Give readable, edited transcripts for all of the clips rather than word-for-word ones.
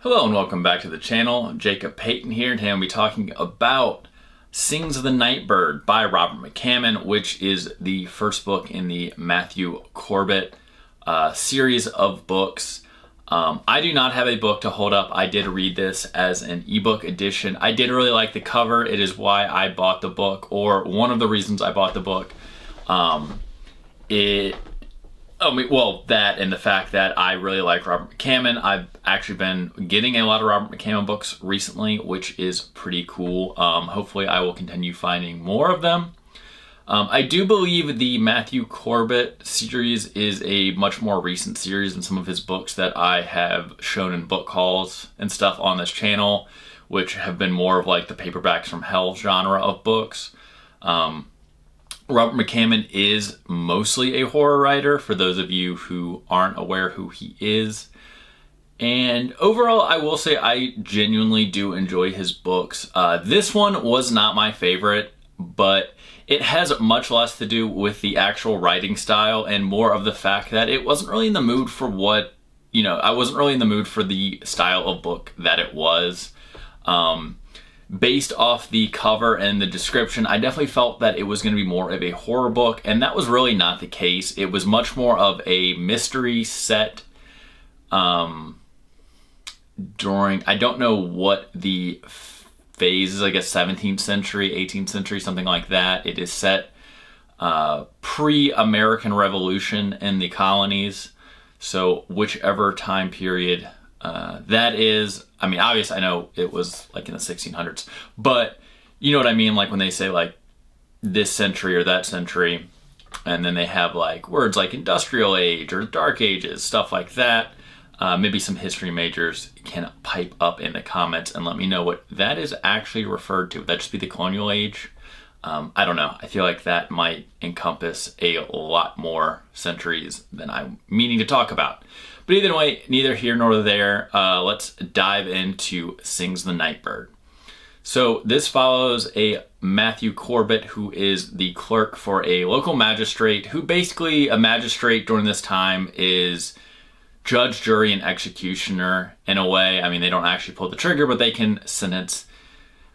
Hello and welcome back to the channel. Jacob Payton here, and today I'll be talking about Sings the Nightbird by Robert McCammon, which is the first book in the Matthew Corbett series of books. I do not have a book to hold up. I did read this as an ebook edition. I did really like the cover. It is why I bought the book, or one of the reasons I bought the book. That and the fact that I really like Robert McCammon. I've actually been getting a lot of Robert McCammon books recently, which is pretty cool. Hopefully I will continue finding more of them. I do believe the Matthew Corbett series is a much more recent series than some of his books that I have shown in book hauls and stuff on this channel, which have been more of like the paperbacks from hell genre of books. Robert McCammon is mostly a horror writer, for those of you who aren't aware who he is. And overall, I will say I genuinely do enjoy his books. This one was not my favorite, but it has much less to do with the actual writing style and more of the fact that it wasn't really in the mood for I wasn't really in the mood for the style of book that it was. Based off the cover and the description, I definitely felt that it was going to be more of a horror book, and that was really not the case. It was much more of a mystery set during, I don't know what the phase is, I guess 17th century, 18th century, something like that. It is set pre-American Revolution in the colonies, so whichever time period that is. I mean, obviously I know it was like in the 1600s, but you know what I mean? Like when they say like this century or that century, and then they have like words like industrial age or dark ages, stuff like that. Maybe some history majors can pipe up in the comments and let me know what that is actually referred to. Would that just be the colonial age? I don't know. I feel like that might encompass a lot more centuries than I'm meaning to talk about. But either way, neither here nor there. Let's dive into Sings the Nightbird. So this follows a Matthew Corbett, who is the clerk for a local magistrate, who basically, a magistrate during this time is judge, jury, and executioner in a way. I mean, they don't actually pull the trigger, but they can sentence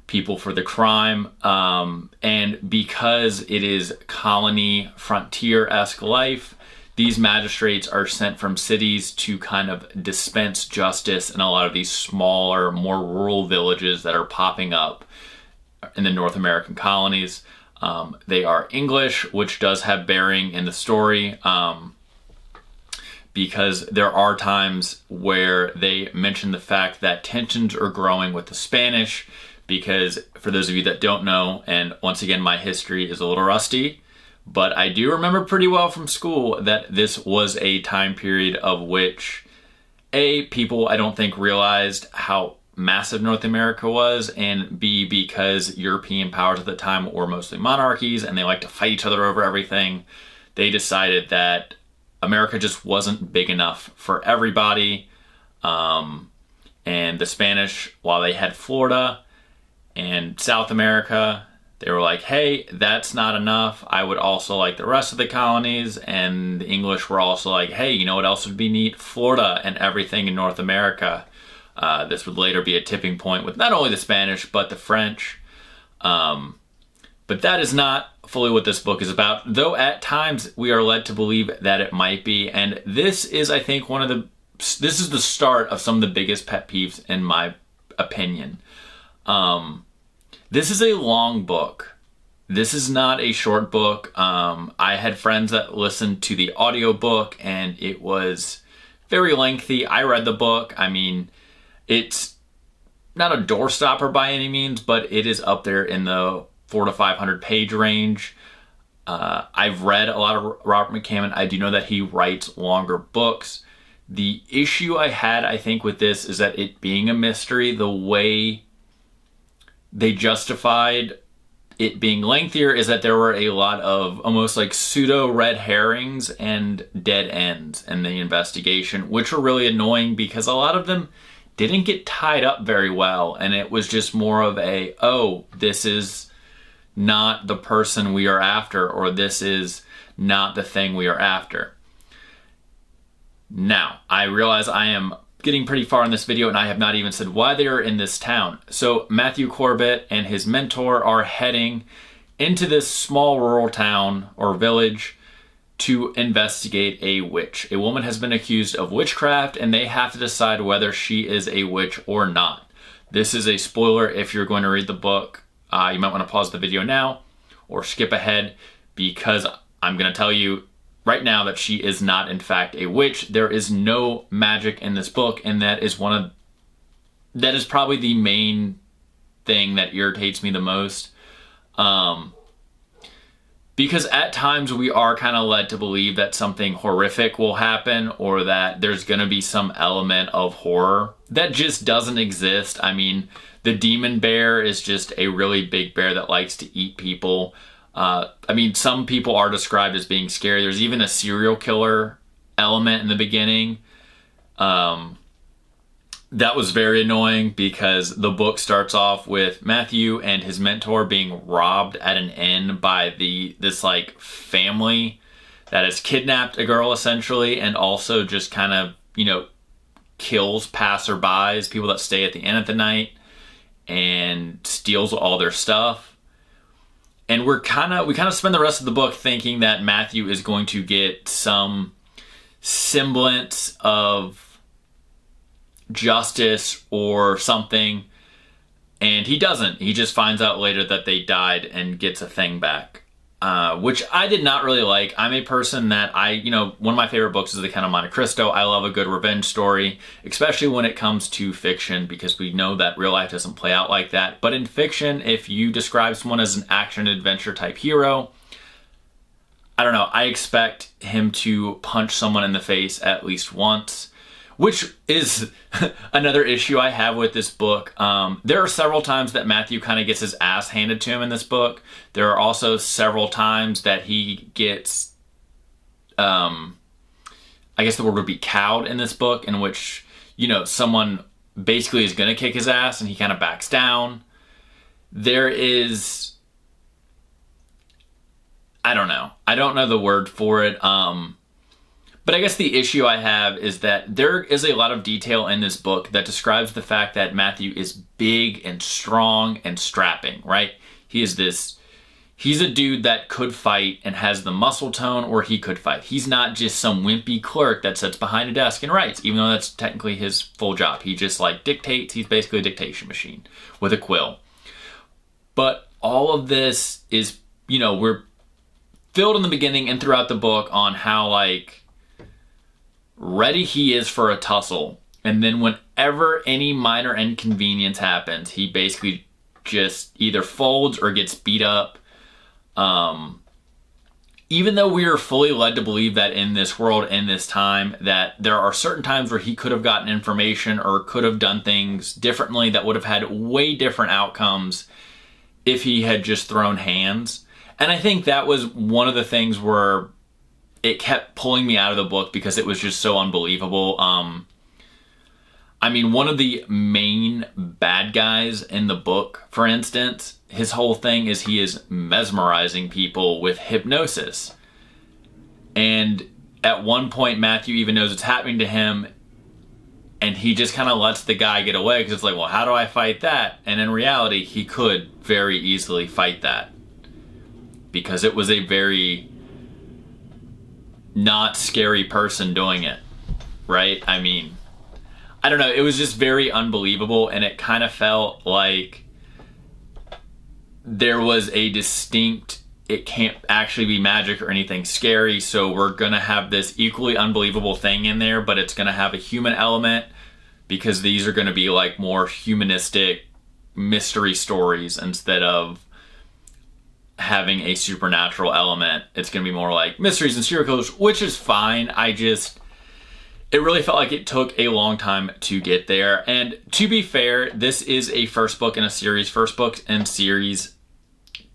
people for the crime. And because it is colony frontier-esque life, these magistrates are sent from cities to kind of dispense justice in a lot of these smaller, more rural villages that are popping up in the North American colonies. They are English, which does have bearing in the story, because there are times where they mention the fact that tensions are growing with the Spanish, because for those of you that don't know, and once again, my history is a little rusty, but I do remember pretty well from school that this was a time period of which, people I don't think realized how massive North America was, and B, because European powers at the time were mostly monarchies and they like to fight each other over everything, they decided that America just wasn't big enough for everybody. And the Spanish, while they had Florida and South America, they were like, hey, that's not enough. I would also like the rest of the colonies. And the English were also like, hey, you know what else would be neat? Florida and everything in North America. This would later be a tipping point with not only the Spanish, but the French. But that is not fully what this book is about, though at times we are led to believe that it might be. And this is, I think, this is the start of some of the biggest pet peeves in my opinion. This is a long book. This is not a short book. I had friends that listened to the audiobook and it was very lengthy. I read the book. I mean, it's not a doorstopper by any means, but it is up there in the 400 to 500 page range. I've read a lot of Robert McCammon. I do know that he writes longer books. The issue I had, I think, with this is that it being a mystery, the way they justified it being lengthier is that there were a lot of almost like pseudo red herrings and dead ends in the investigation, which were really annoying because a lot of them didn't get tied up very well. And it was just more of this is not the person we are after, or this is not the thing we are after. Now, I realize I am getting pretty far in this video, and I have not even said why they are in this town. So Matthew Corbett and his mentor are heading into this small rural town or village to investigate a witch. A woman has been accused of witchcraft, and they have to decide whether she is a witch or not. This is a spoiler if you're going to read the book. You might want to pause the video now or skip ahead, because I'm going to tell you right now that she is not in fact a witch. There is no magic in this book, and that is probably the main thing that irritates me the most. Because at times we are kind of led to believe that something horrific will happen, or that there's going to be some element of horror that just doesn't exist. I mean, the demon bear is just a really big bear that likes to eat people. I mean, some people are described as being scary. There's even a serial killer element in the beginning. That was very annoying, because the book starts off with Matthew and his mentor being robbed at an inn by this like family that has kidnapped a girl essentially, and also just kind of, you know, kills passerbys, people that stay at the inn at the night, and steals all their stuff. And we kind of spend the rest of the book thinking that Matthew is going to get some semblance of justice or something, and he doesn't. He just finds out later that they died and gets a thing back, which I did not really like. I'm a person that one of my favorite books is The Count of Monte Cristo. I love a good revenge story, especially when it comes to fiction, because we know that real life doesn't play out like that. But in fiction, if you describe someone as an action adventure type hero, I don't know, I expect him to punch someone in the face at least once, which is another issue I have with this book. There are several times that Matthew kind of gets his ass handed to him in this book. There are also several times that he gets, I guess the word would be cowed in this book, in which, you know, someone basically is going to kick his ass and he kind of backs down. There is, I don't know the word for it. But I guess the issue I have is that there is a lot of detail in this book that describes the fact that Matthew is big and strong and strapping, right? He's a dude that could fight and has the muscle tone where he could fight. He's not just some wimpy clerk that sits behind a desk and writes, even though that's technically his full job. He just like dictates. He's basically a dictation machine with a quill. But all of this is, you know, we're filled in the beginning and throughout the book on how like ready he is for a tussle, and then whenever any minor inconvenience happens, he basically just either folds or gets beat up. Even though we are fully led to believe that in this world, in this time, that there are certain times where he could have gotten information or could have done things differently that would have had way different outcomes if he had just thrown hands. And I think that was one of the things where it kept pulling me out of the book, because it was just so unbelievable. I mean, one of the main bad guys in the book, for instance, his whole thing is he is mesmerizing people with hypnosis. And at one point, Matthew even knows it's happening to him, and he just kind of lets the guy get away, because it's like, well, how do I fight that? And in reality, he could very easily fight that, because it was a very not scary person doing it, right? I mean, I don't know. It was just very unbelievable, and it kind of felt like there was a distinct, it can't actually be magic or anything scary, so we're gonna have this equally unbelievable thing in there, but it's gonna have a human element, because these are gonna be like more humanistic mystery stories instead of having a supernatural element. It's gonna be more like mysteries and serial killers, which is fine. It really felt like it took a long time to get there. And to be fair, this is a first book in a series. First books in series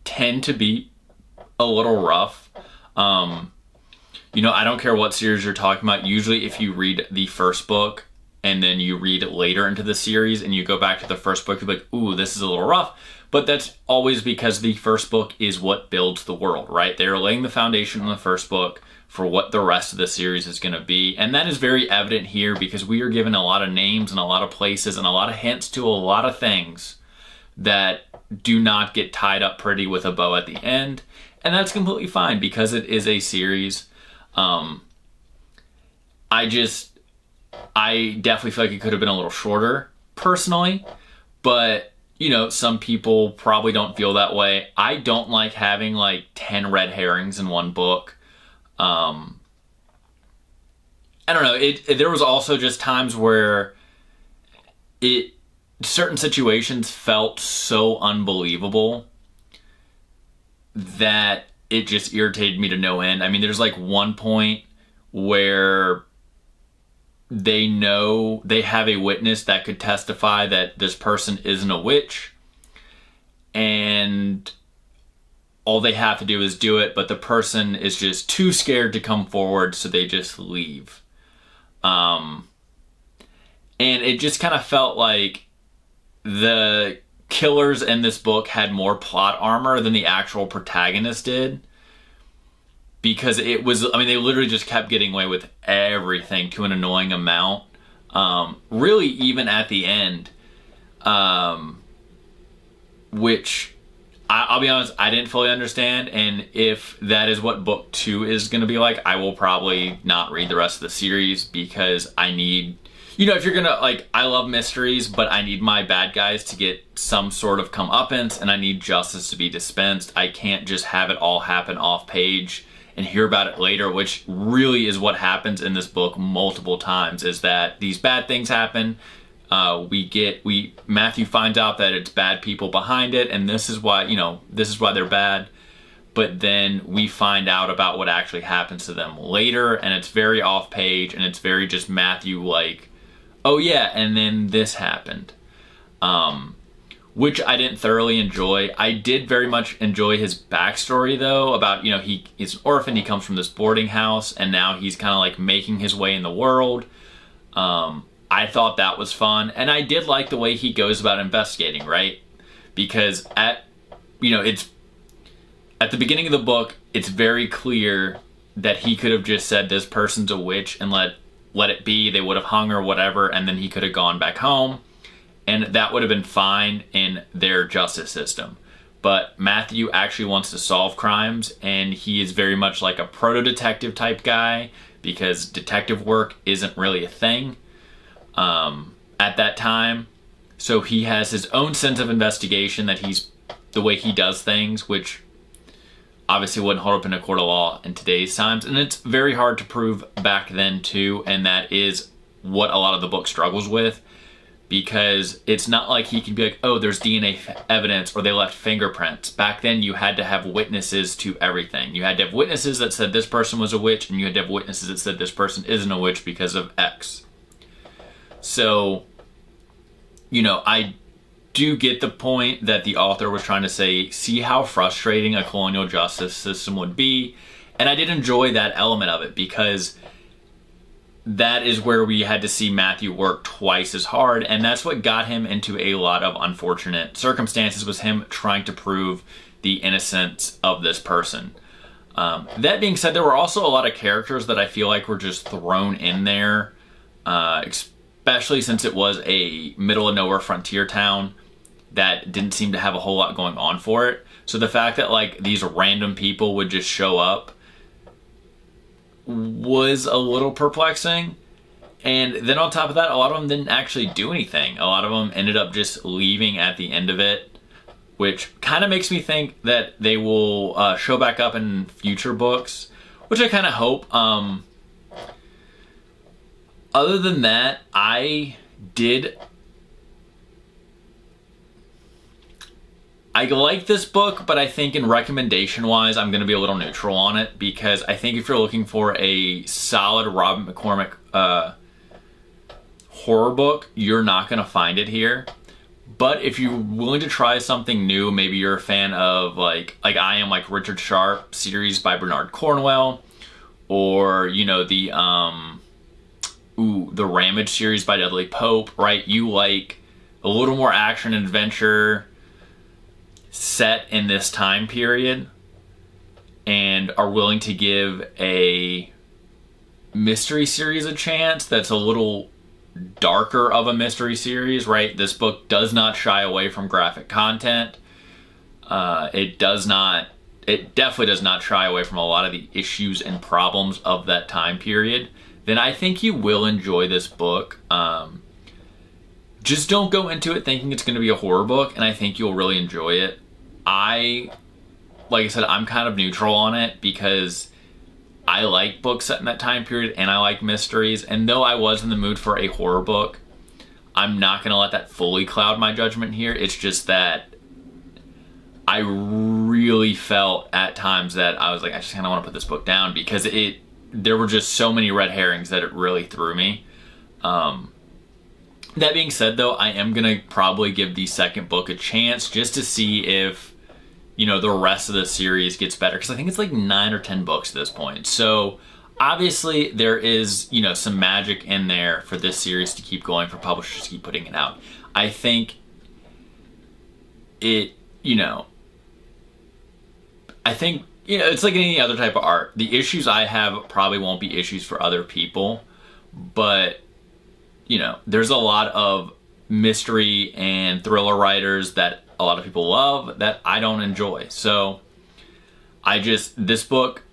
tend to be a little rough. You know, I don't care what series you're talking about. Usually if you read the first book, and then you read it later into the series and you go back to the first book, you're like, ooh, this is a little rough. But that's always because the first book is what builds the world, right? They're laying the foundation in the first book for what the rest of the series is going to be. And that is very evident here because we are given a lot of names and a lot of places and a lot of hints to a lot of things that do not get tied up pretty with a bow at the end. And that's completely fine because it is a series. I definitely feel like it could have been a little shorter personally, but you know, some people probably don't feel that way. I don't like having like 10 red herrings in one book. I don't know. There was also just times where certain situations felt so unbelievable that it just irritated me to no end. I mean, there's like one point where they know they have a witness that could testify that this person isn't a witch, and all they have to do is do it, but the person is just too scared to come forward, so they just leave. And it just kind of felt like the killers in this book had more plot armor than the actual protagonist did. Because it was, I mean, they literally just kept getting away with everything to an annoying amount. Really, even at the end, which I'll be honest, I didn't fully understand. And if that is what book 2 is going to be like, I will probably not read the rest of the series because I need, you know, if you're going to, like, I love mysteries, but I need my bad guys to get some sort of comeuppance and I need justice to be dispensed. I can't just have it all happen off page and hear about it later, which really is what happens in this book multiple times, is that these bad things happen. Matthew finds out that it's bad people behind it, and this is why they're bad. But then we find out about what actually happens to them later, and it's very off page, and it's very just Matthew like, oh yeah, and then this happened. Which I didn't thoroughly enjoy. I did very much enjoy his backstory though, about, you know, he's an orphan, he comes from this boarding house, and now he's kind of like making his way in the world. I thought that was fun, and I did like the way he goes about investigating, right? Because it's at the beginning of the book, it's very clear that he could have just said this person's a witch and let it be, they would have hung or whatever, and then he could have gone back home. And that would have been fine in their justice system. But Matthew actually wants to solve crimes, and he is very much like a proto-detective type guy because detective work isn't really a thing at that time. So he has his own sense of investigation that the way he does things, which obviously wouldn't hold up in a court of law in today's times. And it's very hard to prove back then too, and that is what a lot of the book struggles with. Because it's not like he can be like, oh, there's DNA evidence or they left fingerprints. Back then, you had to have witnesses to everything. You had to have witnesses that said this person was a witch, and you had to have witnesses that said this person isn't a witch because of X. So, you know, I do get the point that the author was trying to say, see how frustrating a colonial justice system would be. And I did enjoy that element of it because that is where we had to see Matthew work twice as hard, and that's what got him into a lot of unfortunate circumstances, was him trying to prove the innocence of this person. That being said, there were also a lot of characters that I feel like were just thrown in there, especially since it was a middle of nowhere frontier town that didn't seem to have a whole lot going on for it. So the fact that like these random people would just show up was a little perplexing. And then on top of that, a lot of them didn't actually do anything. A lot of them ended up just leaving at the end of it, which kind of makes me think that they will show back up in future books, which I kind of hope. Other than that, I like this book, but I think in recommendation-wise, I'm going to be a little neutral on it, because I think if you're looking for a solid Robert McCormick horror book, you're not going to find it here. But if you're willing to try something new, maybe you're a fan of like I am, like Richard Sharp series by Bernard Cornwell, or you know the the Ramage series by Dudley Pope, right? You like a little more action and adventure set in this time period and are willing to give a mystery series a chance that's a little darker of a mystery series, right? This book does not shy away from graphic content. It definitely does not shy away from a lot of the issues and problems of that time period. Then I think you will enjoy this book. Just don't go into it thinking it's going to be a horror book, and I think you'll really enjoy it. Like I said, I'm kind of neutral on it because I like books set in that time period and I like mysteries. And though I was in the mood for a horror book, I'm not going to let that fully cloud my judgment here. It's just that I really felt at times that I was like, I just kind of want to put this book down because there were just so many red herrings that it really threw me. That being said, though, I am going to probably give the second book a chance just to see if, the rest of the series gets better. Because I think it's like 9 or 10 books at this point. So, obviously, there is, some magic in there for this series to keep going, for publishers to keep putting it out. I think it's like any other type of art. The issues I have probably won't be issues for other people. But there's a lot of mystery and thriller writers that a lot of people love that I don't enjoy. So this book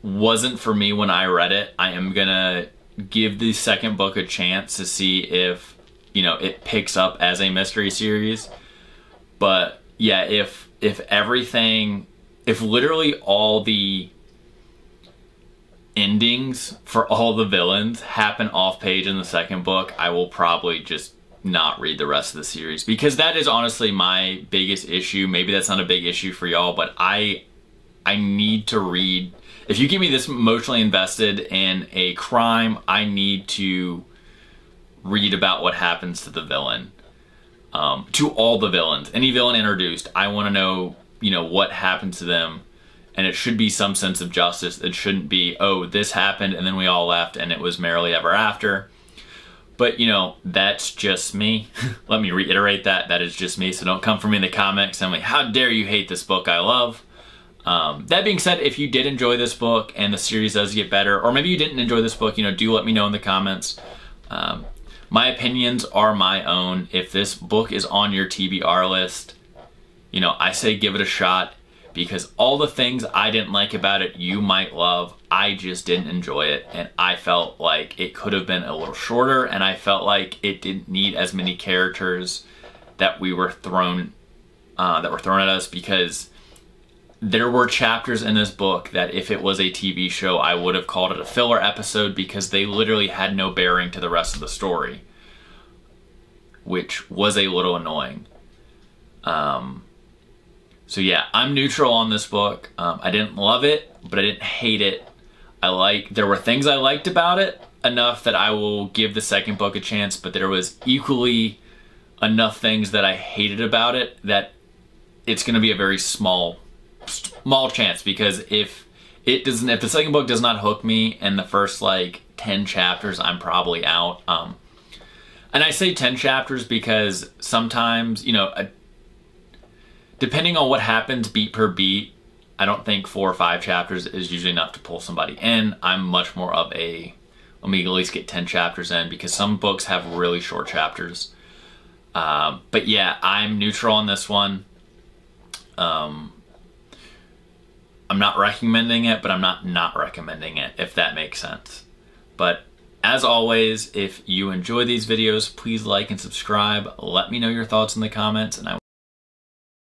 wasn't for me when I read it. I am gonna give the second book a chance to see if, it picks up as a mystery series. But yeah, if literally all the endings for all the villains happen off page in the second book, I will probably just not read the rest of the series, because that is honestly my biggest issue. Maybe that's not a big issue for y'all, but I need to read. If you get me this emotionally invested in a crime, I need to read about what happens to the villain, to all the villains, any villain introduced. I want to know, what happens to them. And it should be some sense of justice. It shouldn't be, oh, this happened and then we all left and it was merrily ever after. But, that's just me. Let me reiterate that. That is just me. So don't come for me in the comments and like, how dare you hate this book I love. That being said, if you did enjoy this book and the series does get better, or maybe you didn't enjoy this book, do let me know in the comments. My opinions are my own. If this book is on your TBR list, I say give it a shot. Because all the things I didn't like about it, you might love. I just didn't enjoy it. And I felt like it could have been a little shorter. And I felt like it didn't need as many characters that were thrown at us. Because there were chapters in this book that if it was a TV show, I would have called it a filler episode. Because they literally had no bearing to the rest of the story. Which was a little annoying. So yeah, I'm neutral on this book. I didn't love it, but I didn't hate it. There were things I liked about it enough that I will give the second book a chance, but there was equally enough things that I hated about it that it's going to be a very small chance, because if the second book does not hook me in the first 10 chapters, I'm probably out. And I say 10 chapters because sometimes, depending on what happens beat per beat, I don't think 4 or 5 chapters is usually enough to pull somebody in. I'm much more of let me at least get 10 chapters in, because some books have really short chapters. But yeah, I'm neutral on this one. I'm not recommending it, but I'm not recommending it, if that makes sense. But as always, if you enjoy these videos, please like and subscribe. Let me know your thoughts in the comments, and I